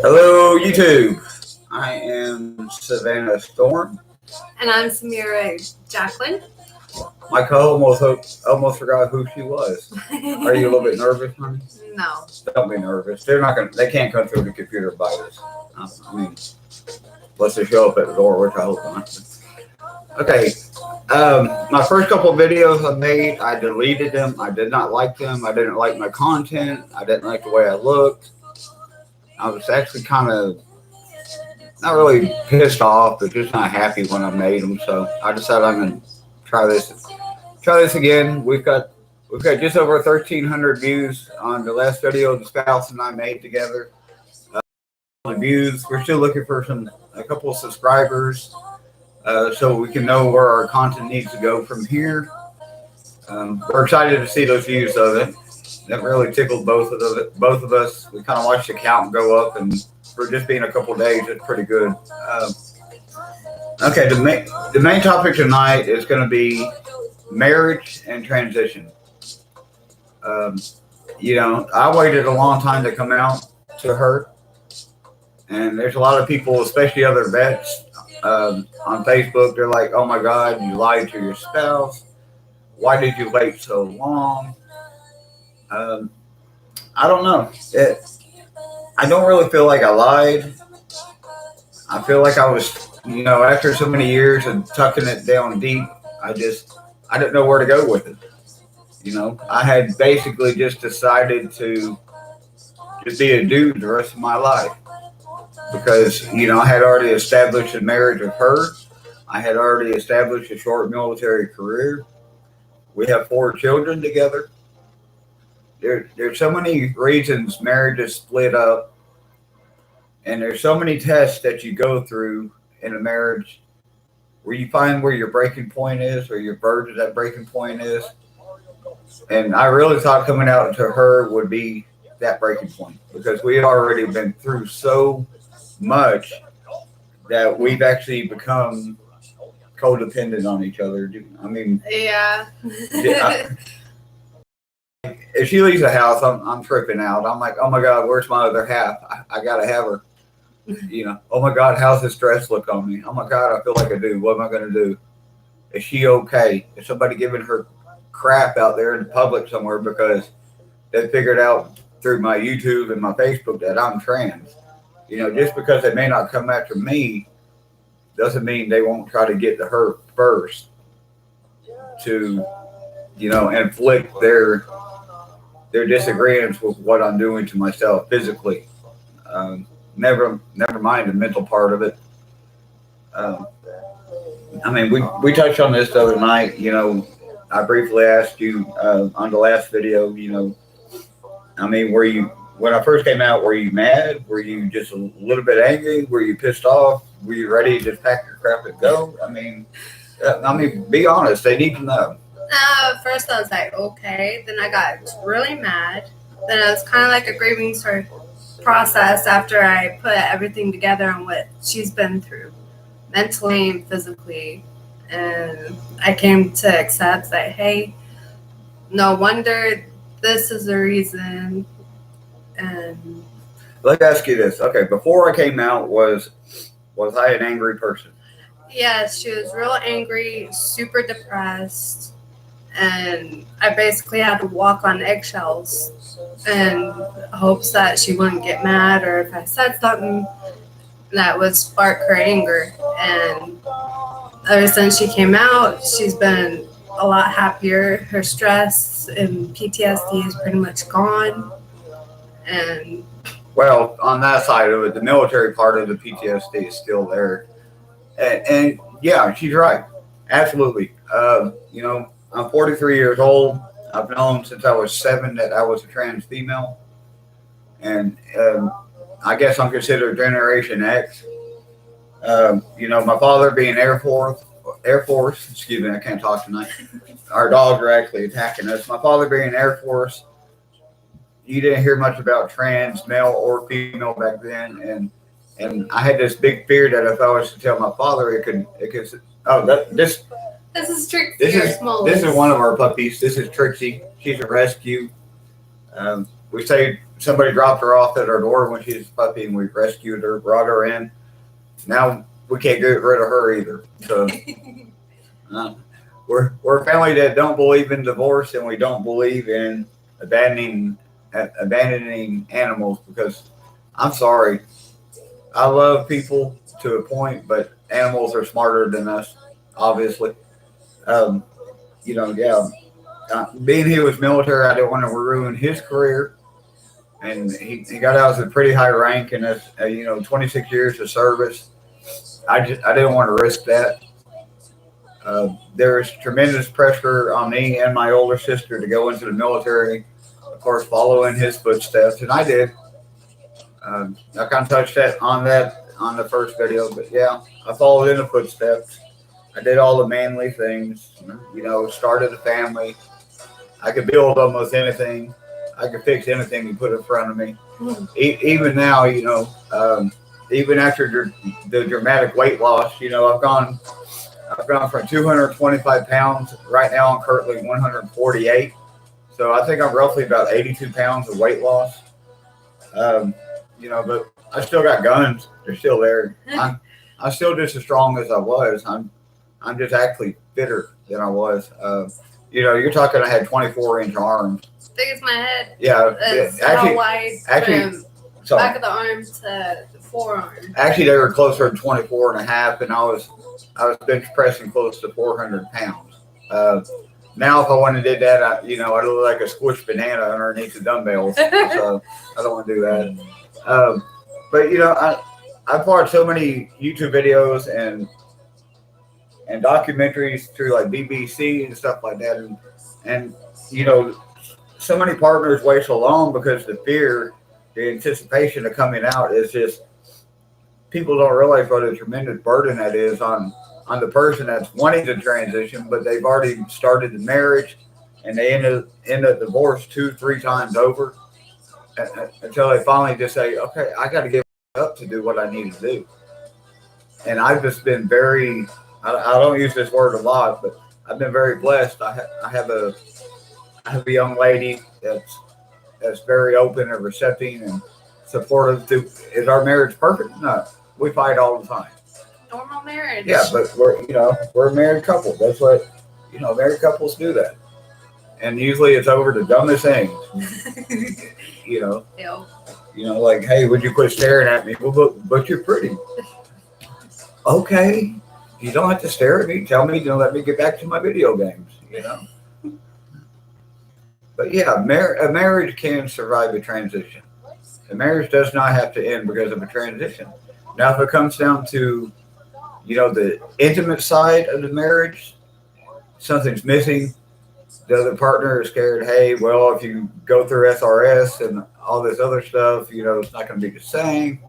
Hello, YouTube. I am Savannah Storm. And I'm Jacqueline. My co-host almost forgot who she was. Are you a little bit nervous, honey? No. Don't be nervous. They can't come through the computer by this. I mean, let's just show up at the door, which I hope not. Okay. My first couple of videos I made, I deleted them. I did not like them. I didn't like my content. I didn't like the way I looked. I was actually kind of not really pissed off, but just not happy when I made them. So I decided I'm gonna try this again. We've got just over 1,300 views on the last video the spouse and I made together. Views. We're still looking for a couple of subscribers, so we can know where our content needs to go from here. We're excited to see those views of it. That really tickled both of us. We kind of watched the count go up, and for just being a couple of days, it's pretty good. Okay, the main topic tonight is going to be marriage and transition. I waited a long time to come out to her, and there's a lot of people, especially other vets, on Facebook. They're like, "Oh my God, you lied to your spouse. Why did you wait so long?" I don't know. I don't really feel like I lied. I feel like I was, after so many years and tucking it down deep, I didn't know where to go with it. I had basically just decided to just be a dude the rest of my life because, I had already established a marriage with her. I had already established a short military career. We have 4 children together. There's so many reasons marriages split up, and there's so many tests that you go through in a marriage where you find where your breaking point is, or your verge of that breaking point is. And I really thought coming out to her would be that breaking point because we had already been through so much that we've actually become codependent on each other. I mean, yeah. If she leaves the house, I'm tripping out. I'm like, oh my God, where's my other half? I gotta have her. Oh my God, how's this dress look on me? Oh my God, I feel like a dude. What am I gonna do? Is she okay? Is somebody giving her crap out there in public somewhere because they figured out through my YouTube and my Facebook that I'm trans? Just because they may not come after me doesn't mean they won't try to get to her first to, inflict their disagreements with what I'm doing to myself physically. Never mind the mental part of it. We touched on this the other night. I briefly asked you on the last video. Were you, when I first came out, were you mad? Were you just a little bit angry? Were you pissed off? Were you ready to just pack your crap and go? Be honest. They need to know. First I was like, okay. Then I got really mad. Then it was kind of like a grieving process after I put everything together on what she's been through, mentally and physically. And I came to accept that, hey, no wonder this is the reason. And let me ask you this. Okay, before I came out, was I an angry person? Yes, she was real angry, super depressed. And I basically had to walk on eggshells in hopes that she wouldn't get mad, or if I said something that would spark her anger. And ever since she came out, she's been a lot happier. Her stress and PTSD is pretty much gone. And well, on that side of it, the military part of the PTSD is still there. And yeah, she's right. Absolutely. I'm 43 years old. I've known since I was 7 that I was a trans female. And I guess I'm considered Generation X. My father being Air Force, excuse me, I can't talk tonight. Our dogs are actually attacking us. My father being Air Force, you didn't hear much about trans, male or female back then. And I had this big fear that if I was to tell my father, it could this is Trixie. This is one of our puppies. This is Trixie. She's a rescue. we say somebody dropped her off at our door when she was a puppy, and we rescued her, brought her in. Now we can't get rid of her either. So we're a family that don't believe in divorce, and we don't believe in abandoning animals, because I'm sorry, I love people to a point, but animals are smarter than us, obviously. You know, yeah. Being he was military, I didn't want to ruin his career, and he got out with a pretty high rank, and that's 26 years of service. I didn't want to risk that. There was tremendous pressure on me and my older sister to go into the military, of course, following his footsteps, and I did. I kind of touched on the first video, but yeah, I followed in the footsteps. I did all the manly things, started a family. I could build almost anything. I could fix anything you put in front of me. Even now, even after the dramatic weight loss, I've gone from 225 pounds. Right now, I'm currently 148. So I think I'm roughly about 82 pounds of weight loss. But I still got guns. They're still there. I'm still just as strong as I was. I'm just actually fitter than I was. You're talking. I had 24-inch arms. Big as my head. Yeah. That's how wide from back of the arm to the forearm. Actually, they were closer to 24 and a half, and I was bench pressing close to 400 pounds. Now, if I wanted to do that, I'd look like a squished banana underneath the dumbbells. So I don't want to do that. But I've watched so many YouTube videos and documentaries through like BBC and stuff like that, and so many partners wait so long because the fear, the anticipation of coming out is just, people don't realize what a tremendous burden that is on the person that's wanting to transition, but they've already started the marriage and they end up divorced 2-3 times over until they finally just say, okay, I got to give up to do what I need to do. And I've just been very, I don't use this word a lot, but I've been very blessed. I have a young lady that's very open and receptive and supportive. Is our marriage perfect? No, we fight all the time. Normal marriage. Yeah, but we're a married couple. That's what married couples do that, and usually it's over the dumbest things. Yeah. Like, hey, would you quit staring at me? Well, but you're pretty. Okay, you don't have to stare at me. Tell me, let me get back to my video games. But yeah, a marriage can survive a transition. A marriage does not have to end because of a transition. Now, if it comes down to the intimate side of the marriage, something's missing. The other partner is scared. Hey, well, if you go through SRS and all this other stuff, it's not going to be the same.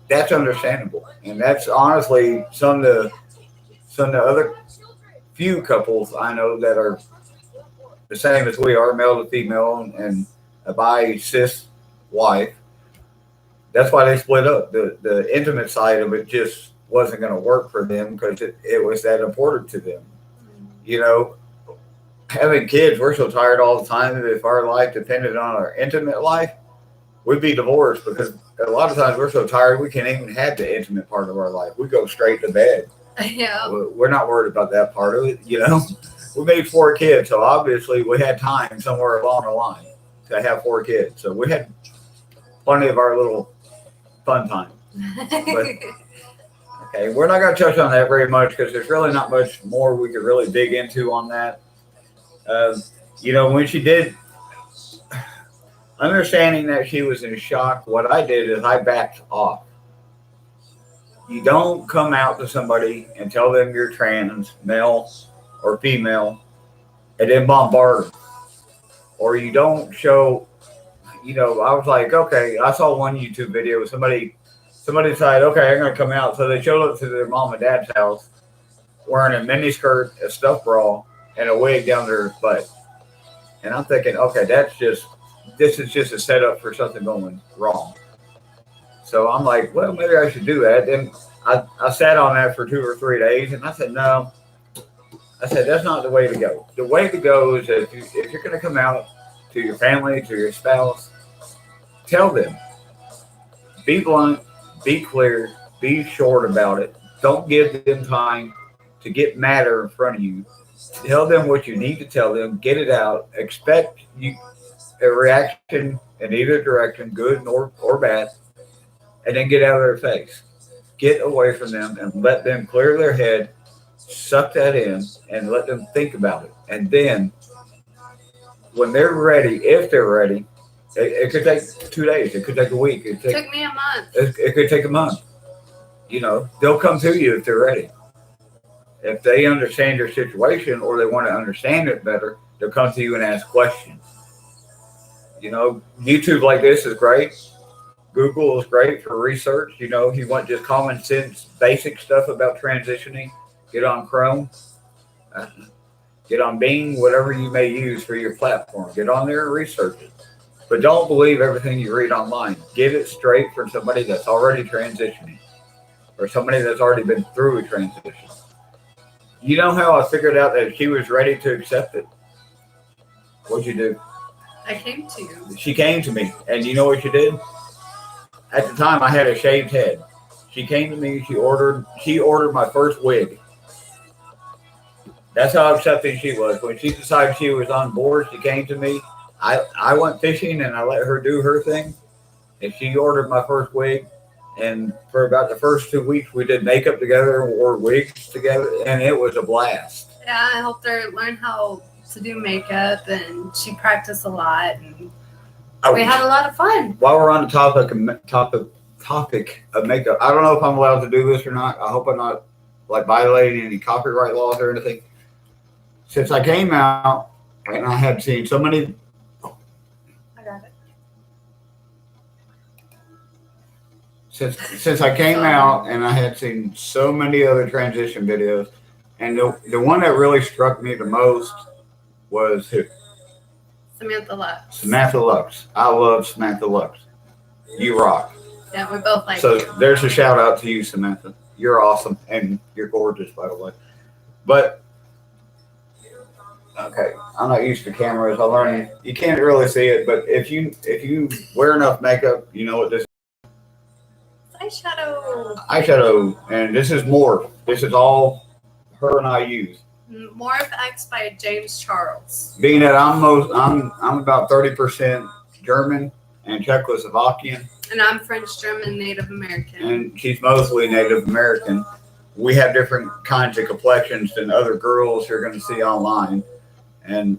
That's understandable, and that's honestly some of the other few couples I know that are the same as we are, male to female, and a bi-cis wife. That's why they split up. The intimate side of it just wasn't going to work for them because it was that important to them. Having kids, we're so tired all the time that if our life depended on our intimate life, we'd be divorced, because a lot of times we're so tired we can't even have the intimate part of our life. We go straight to bed. Yeah. We're not worried about that part of it. We made 4 kids, so obviously we had time somewhere along the line to have 4 kids. So we had plenty of our little fun time. But, okay, we're not going to touch on that very much because there's really not much more we could really dig into on that. When she did, understanding that she was in shock, what I did is I backed off. You don't come out to somebody and tell them you're trans, male or female, and then bombard them. Or you don't show, I was like, okay, I saw one YouTube video. Somebody decided, okay, I'm going to come out. So they showed up to their mom and dad's house wearing a mini skirt, a stuffed bra, and a wig down their butt. And I'm thinking, okay, this is just a setup for something going wrong. So I'm like, well, maybe I should do that. Then I sat on that for 2 or 3 days, and I said, no. I said, that's not the way to go. The way to go is if you're going to come out to your family, to your spouse. Tell them. Be blunt, be clear, be short about it. Don't give them time to get madder in front of you. Tell them what you need to tell them. Get it out. Expect a reaction in either direction, good or bad, and then get out of their face. Get away from them and let them clear their head, suck that in, and let them think about it. And then when they're ready, if they're ready, it could take 2 days. It could take a week. It took me a month. It could take a month. They'll come to you if they're ready. If they understand your situation or they want to understand it better, they'll come to you and ask questions. YouTube like this is great. Google is great for research. If you want just common sense, basic stuff about transitioning, get on Chrome, get on Bing, whatever you may use for your platform. Get on there and research it. But don't believe everything you read online. Get it straight from somebody that's already transitioning or somebody that's already been through a transition. You know how I figured out that she was ready to accept it? What'd you do? I came to you. She came to me, and you know what she did? At the time, I had a shaved head. She came to me. She ordered my first wig. That's how accepting she was. When she decided she was on board, she came to me. I went fishing, and I let her do her thing, and she ordered my first wig. And for about the first 2 weeks, we did makeup together and wore wigs together, and it was a blast. Yeah, I helped her learn how to do makeup, and she practiced a lot, and we had a lot of fun. While we're on the topic of makeup, I don't know if I'm allowed to do this or not. I hope I'm not violating any copyright laws or anything. Since I came out, and I had seen so many. I got it. Since I came out, and I had seen so many other transition videos, and the one that really struck me the most was who? Samantha Lux. Samantha Lux. I love Samantha Lux. You rock. Yeah, we both like So you. there's a shout out to you, Samantha. You're awesome, and you're gorgeous, by the way. But okay, I'm not used to cameras. I learned you can't really see it, but if you wear enough makeup, you know what this is. Eyeshadow, and this is Morph. This is all her and I use. Morph X by James Charles. Being that I'm about 30% German and Czechoslovakian, And I'm French, German, Native American. and she's mostly Native American. We have different kinds of complexions than other girls you're going to see online. And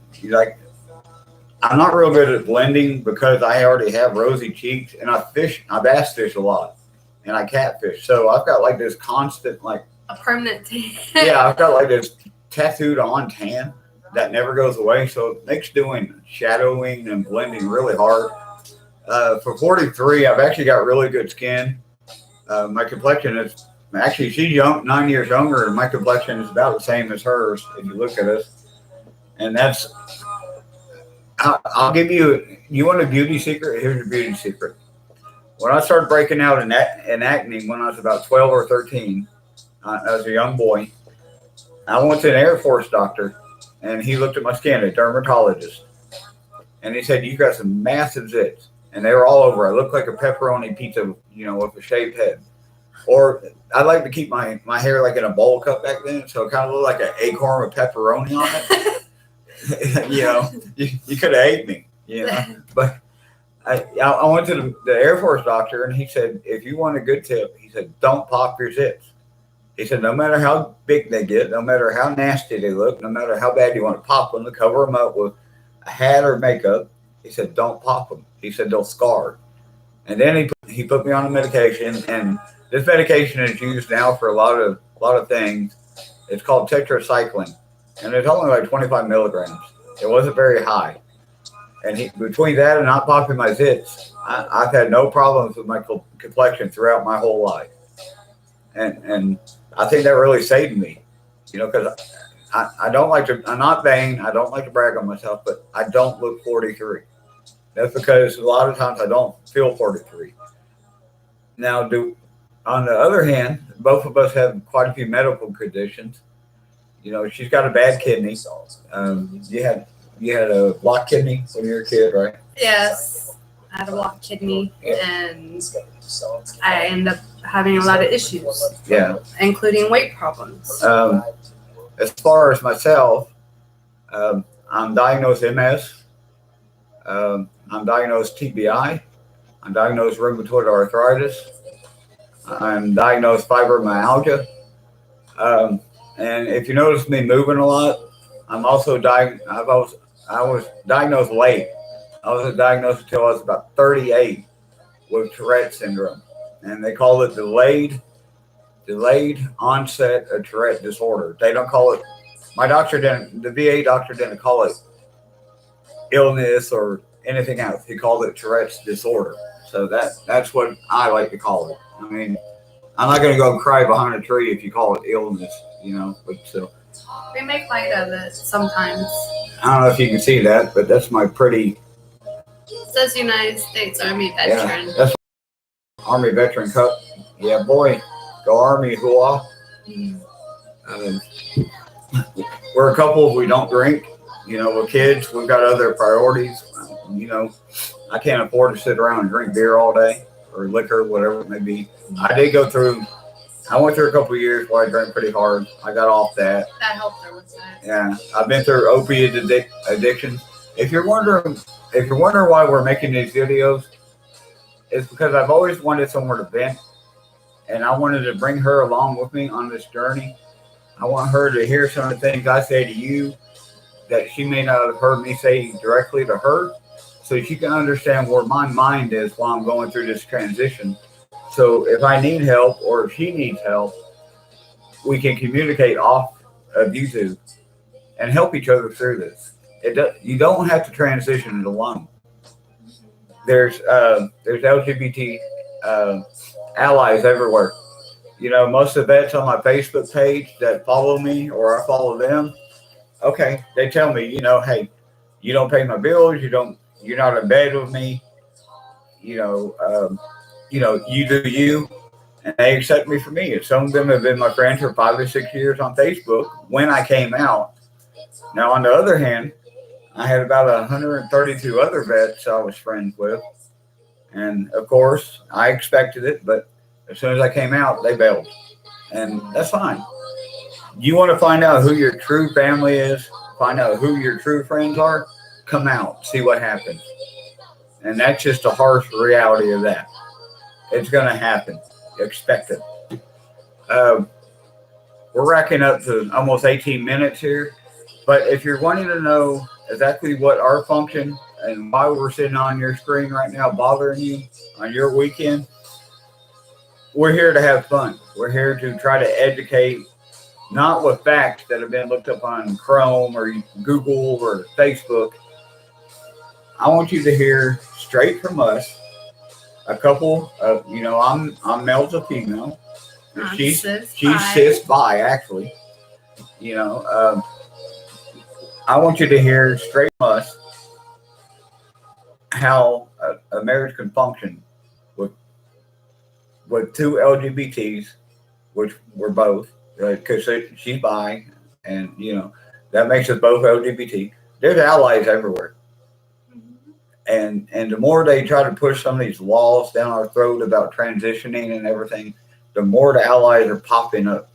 I'm not real good at blending because I already have rosy cheeks, and I bass fish a lot, and I catfish. So I've got this constant a permanent tan. yeah, I've got this tattooed on tan that never goes away. So it makes doing shadowing and blending really hard. For 43, I've actually got really good skin. My complexion is actually, she's 9 years younger, and my complexion is about the same as hers if you look at us. And I'll give you want a beauty secret? Here's your beauty secret. When I started breaking out in acne when I was about 12 or 13, as a young boy, I went to an Air Force doctor, and he looked at my skin, a dermatologist, and he said, "You got some massive zits," and they were all over. I looked like a pepperoni pizza, with a shaved head. Or I like to keep my hair in a bowl cut back then, so it kind of looked like an acorn with pepperoni on it. You could have ate me, But I went to the Air Force doctor, and he said, if you want a good tip, he said, don't pop your zips. He said, no matter how big they get, no matter how nasty they look, no matter how bad you want to pop them, to cover them up with a hat or makeup, he said, don't pop them. He said, they'll scar. And then he put me on a medication, and this medication is used now for a lot of things. It's called tetracycline, and it's only 25 milligrams. It wasn't very high. And between that and not popping my zits, I've had no problems with my complexion throughout my whole life. And I think that really saved me, because I don't like to, I'm not vain, I don't like to brag on myself, but I don't look 43. That's because a lot of times I don't feel 43. Now, on the other hand, both of us have quite a few medical conditions. She's got a bad kidney. you had a blocked kidney when you were a kid, right? Yes, I had a blocked kidney, Yeah. and I ended up having a lot of issues. Yeah. Including weight problems. As far as myself, I'm diagnosed MS. I'm diagnosed TBI. I'm diagnosed rheumatoid arthritis. I'm diagnosed fibromyalgia. And if you notice me moving a lot, I'm also I was diagnosed late. I was diagnosed until I was about 38 with Tourette syndrome, and they call it delayed onset of Tourette disorder. They don't call it. My doctor didn't. The VA doctor didn't call it illness or anything else. He called it Tourette's disorder. So that's what I like to call it. I mean, I'm not going to go cry behind a tree if you call it illness, but still. We make light of it sometimes. I don't know if you can see that, but that's my pretty. It says United States Army veteran. Yeah, that's Army veteran cup. Yeah, boy, go Army, hooah. We're a couple. We don't drink. We're kids. We've got other priorities. I can't afford to sit around and drink beer all day or liquor, whatever it may be. I went through a couple of years where I drank pretty hard. I got off that. That helped her with that. Yeah, I've been through opiate addiction. If you're wondering why we're making these videos, it's because I've always wanted somewhere to vent, and I wanted to bring her along with me on this journey. I want her to hear some of the things I say to you that she may not have heard me say directly to her, so she can understand where my mind is while I'm going through this transition. So if I need help or if she needs help, we can communicate off of YouTube and help each other through this. You don't have to transition it alone. There's LGBT allies everywhere. Most of the vets on my Facebook page that follow me or I follow them, okay, they tell me, hey, you don't pay my bills, you're not in bed with me, you do you, and they accept me for me. And some of them have been my friends for 5 or 6 years on Facebook when I came out. Now, on the other hand, I had about 132 other vets I was friends with. And of course, I expected it, but as soon as I came out, they bailed. And that's fine. You want to find out who your true family is, find out who your true friends are, come out, see what happens. And that's just a harsh reality of that. It's going to happen. Expect it. We're racking up to almost 18 minutes here. But if you're wanting to know exactly what our function and why we're sitting on your screen right now bothering you on your weekend, we're here to have fun. We're here to try to educate, not with facts that have been looked up on Chrome or Google or Facebook. I want you to hear straight from us. A couple of, I'm male to female. She's cis bi, actually. I want you to hear straight from us how a marriage can function with two LGBTs, which we're both, because she's bi, and that makes us both LGBT. There's allies everywhere. And the more they try to push some of these laws down our throat about transitioning and everything, the more the allies are popping up.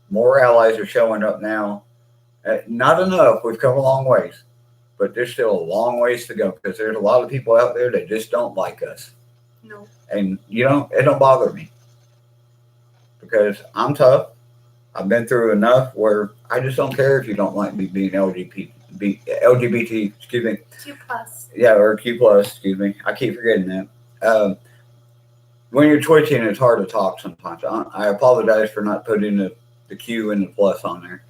More allies are showing up now. Not enough. We've come a long ways. But there's still a long ways to go because there's a lot of people out there that just don't like us. No. And, it don't bother me. Because I'm tough. I've been through enough where I just don't care if you don't like me being LGBT, excuse me. Q plus. Yeah, or Q plus, excuse me. I keep forgetting that. When you're twitching, it's hard to talk sometimes. I apologize for not putting the Q and the plus on there.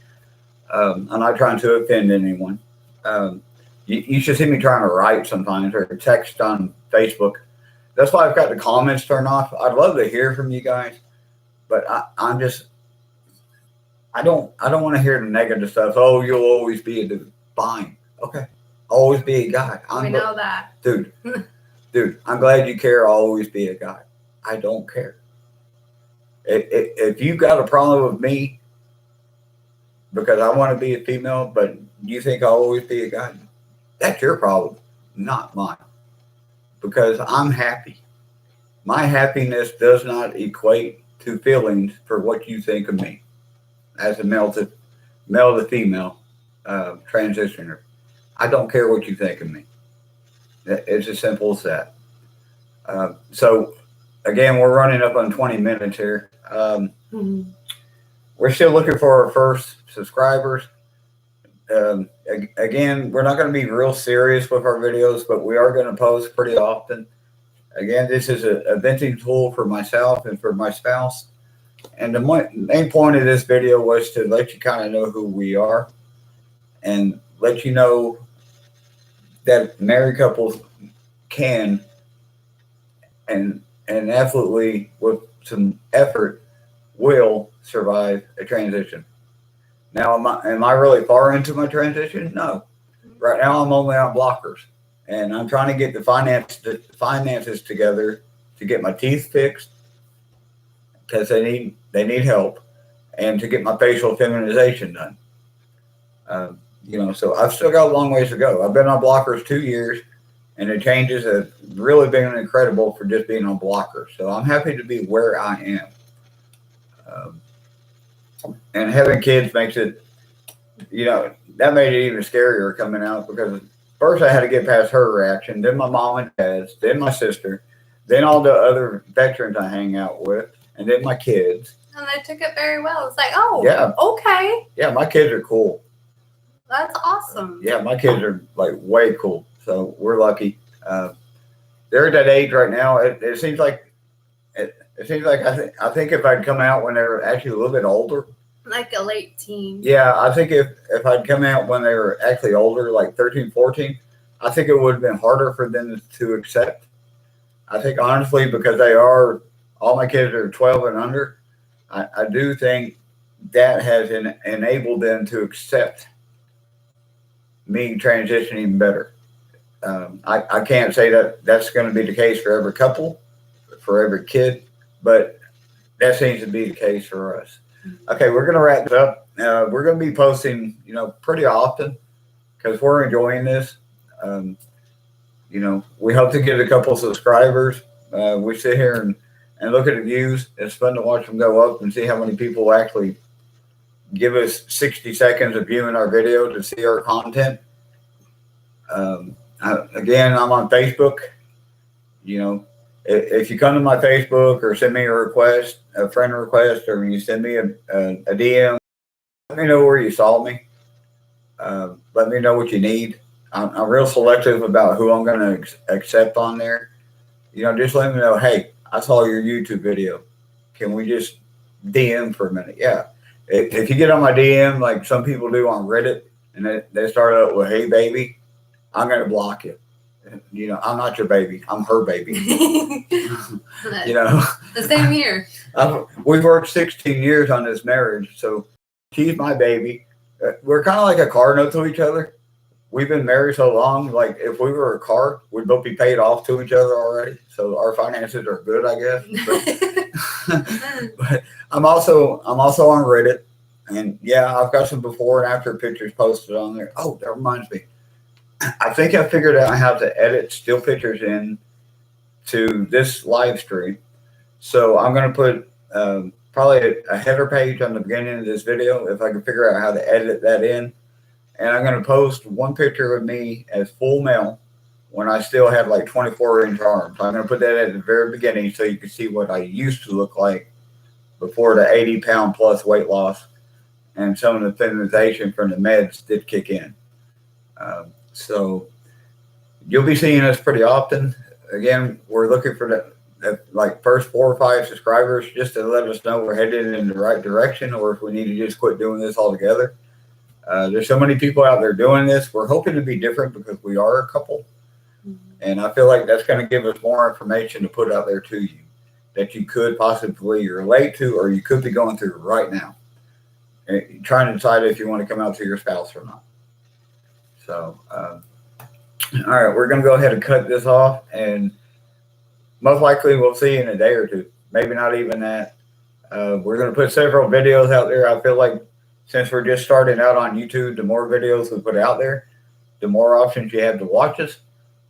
I'm not trying to offend anyone. You should see me trying to write sometimes or text on Facebook. That's why I've got the comments turned off. I'd love to hear from you guys, but I don't want to hear the negative stuff. Oh, you'll always be a dude. Fine. Okay. Always be a guy. We know that. Dude, I'm glad you care. I'll always be a guy. I don't care. If you got a problem with me because I want to be a female, but you think I'll always be a guy, That's your problem, not mine. Because I'm happy. My happiness does not equate to feelings for what you think of me as a male to female transitioner. I don't care what you think of me. It's as simple as that. So, again, we're running up on 20 minutes here. We're still looking for our first subscribers. Again, we're not going to be real serious with our videos, but we are going to post pretty often. Again, this is a venting tool for myself and for my spouse. And the main point of this video was to let you kind of know who we are and let you know that married couples can and absolutely with some effort will survive a transition. Now, am I really far into my transition? No. Right now, I'm only on blockers, and I'm trying to get the finances together to get my teeth fixed because they need help, and to get my facial feminization done. So I've still got a long ways to go. I've been on blockers 2 years, and the changes have really been incredible for just being on blockers. So I'm happy to be where I am. And having kids makes it, that made it even scarier coming out because first I had to get past her reaction, then my mom and dad's, then my sister, then all the other veterans I hang out with, and then my kids. And they took it very well. It's like, oh, yeah, okay. Yeah, my kids are cool. That's awesome. Yeah, my kids are like way cool. So we're lucky. They're at that age right now. It seems like I think if I'd come out when they were actually a little bit older, like a late teen. Yeah, I think if I'd come out when they were actually older, like 13, 14, I think it would have been harder for them to accept. I think honestly, because all my kids are 12 and under, I do think that has enabled them to accept me transitioning better. I can't say that that's going to be the case for every couple, for every kid, but that seems to be the case for us. Okay, we're going to wrap this up. We're going to be posting, pretty often because we're enjoying this. We hope to get a couple subscribers. We sit here and look at the views. It's fun to watch them go up and see how many people actually give us 60 seconds of viewing our video to see our content. Again, I'm on Facebook. If you come to my Facebook or send me a friend request, or you send me a DM, let me know where you saw me. Let me know what you need. I'm real selective about who I'm going to accept on there. Just let me know, hey, I saw your YouTube video. Can we just DM for a minute? Yeah. If you get on my DM, like some people do on Reddit, and they start out with, hey, baby, I'm going to block you. I'm not your baby. I'm her baby. The same here. We've worked 16 years on this marriage, so she's my baby. We're kind of like a car note to each other. We've been married so long, like if we were a car, we'd both be paid off to each other already. So our finances are good, I guess. But I'm also on Reddit, and yeah, I've got some before and after pictures posted on there. Oh, that reminds me. I think I figured out how to edit still pictures in to this live stream. So I'm going to put probably a header page on the beginning of this video if I can figure out how to edit that in. And I'm going to post one picture of me as full male when I still have like 24-inch arms. I'm going to put that at the very beginning so you can see what I used to look like before the 80-pound plus weight loss and some of the feminization from the meds did kick in. So you'll be seeing us pretty often. Again, we're looking for the like first 4 or 5 subscribers just to let us know we're headed in the right direction, or if we need to just quit doing this altogether. There's so many people out there doing this. We're hoping to be different because we are a couple. And I feel like that's going to give us more information to put out there to you that you could possibly relate to, or you could be going through right now. Trying to decide if you want to come out to your spouse or not. So, all right, we're going to go ahead and cut this off, and most likely we'll see you in a day or two. Maybe not even that. We're going to put several videos out there. I feel like since we're just starting out on YouTube, the more videos we put out there, the more options you have to watch us,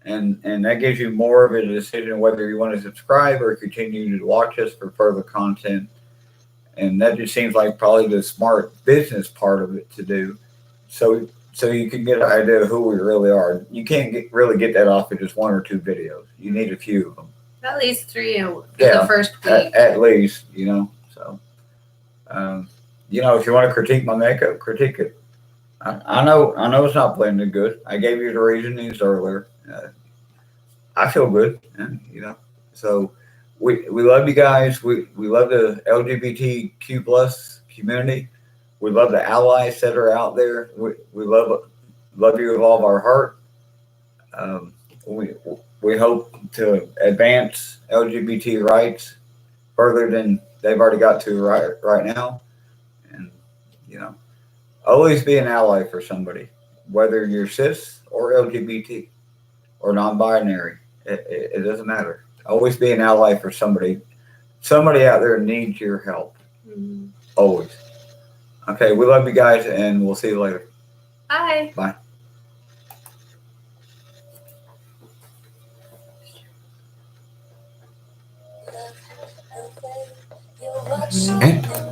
and that gives you more of a decision whether you want to subscribe or continue to watch us for further content. And that just seems like probably the smart business part of it to do. So you can get an idea of who we really are. You can't really get that off of just one or two videos. You need a few of them. At least 3 in Yeah, the first week. At least, So, if you want to critique my makeup, critique it. I know it's not blended good. I gave you the reasonings earlier. I feel good, and so we love you guys. We love the LGBTQ plus community. We love the allies that are out there. We love you with all of our heart. Um, we hope to advance LGBT rights further than they've already got to right now, and always be an ally for somebody, whether you're cis or LGBT or non-binary. It doesn't matter. Always be an ally for somebody. Somebody out there needs your help. Mm-hmm. Always. Okay, we love you guys, and we'll see you later. Bye. Bye. And